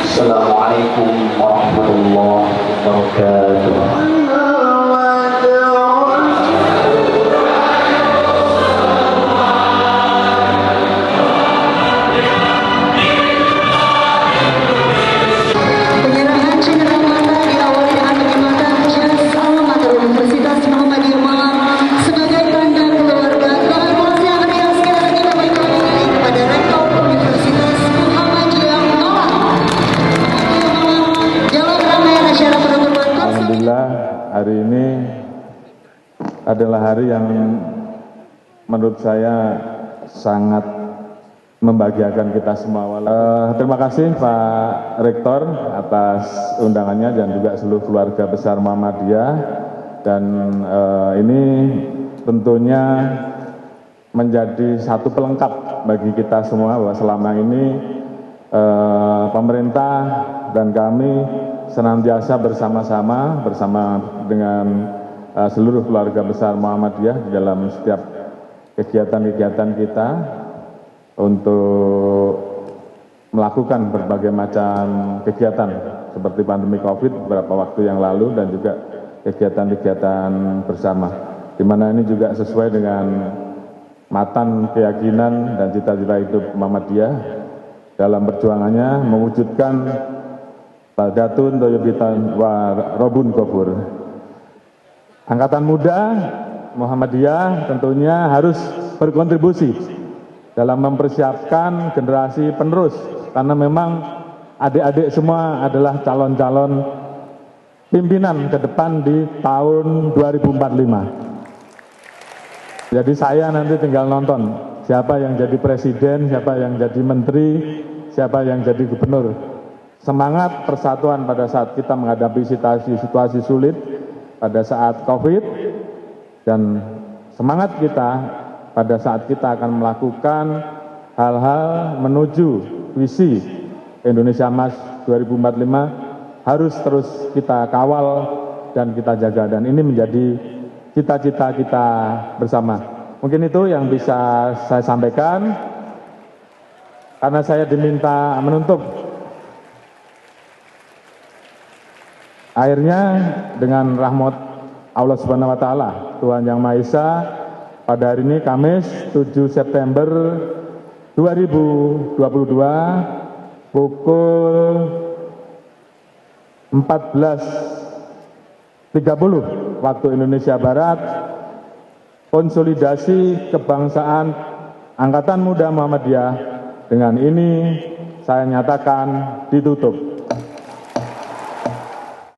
Assalamualaikum warahmatullahi wabarakatuh. Hari ini adalah hari yang menurut saya sangat membahagiakan kita semua. Terima kasih Pak Rektor atas undangannya dan juga seluruh keluarga besar Muhammadiyah. Dan ini tentunya menjadi satu pelengkap bagi kita semua bahwa selama ini pemerintah dan kami senantiasa bersama-sama dengan seluruh keluarga besar Muhammadiyah di dalam setiap kegiatan-kegiatan kita untuk melakukan berbagai macam kegiatan seperti pandemi COVID beberapa waktu yang lalu dan juga kegiatan-kegiatan bersama, di mana ini juga sesuai dengan matan keyakinan dan cita-cita hidup Muhammadiyah dalam perjuangannya mewujudkan Baldatun Toyobitan wa Robun Gofur. Angkatan muda Muhammadiyah tentunya harus berkontribusi dalam mempersiapkan generasi penerus, karena memang adik-adik semua adalah calon-calon pimpinan ke depan di tahun 2045. Jadi saya nanti tinggal nonton siapa yang jadi presiden, siapa yang jadi menteri, siapa yang jadi gubernur. Semangat persatuan pada saat kita menghadapi situasi sulit pada saat COVID, dan semangat kita pada saat kita akan melakukan hal-hal menuju visi Indonesia Emas 2045 harus terus kita kawal dan kita jaga, dan ini menjadi cita-cita kita bersama. Mungkin itu yang bisa saya sampaikan karena saya diminta menutup. Akhirnya dengan rahmat Allah Subhanahu wa taala, Tuhan Yang Maha Esa, pada hari ini Kamis 7 September 2022 pukul 14.30 waktu Indonesia Barat, konsolidasi kebangsaan Angkatan Muda Muhammadiyah dengan ini saya nyatakan ditutup.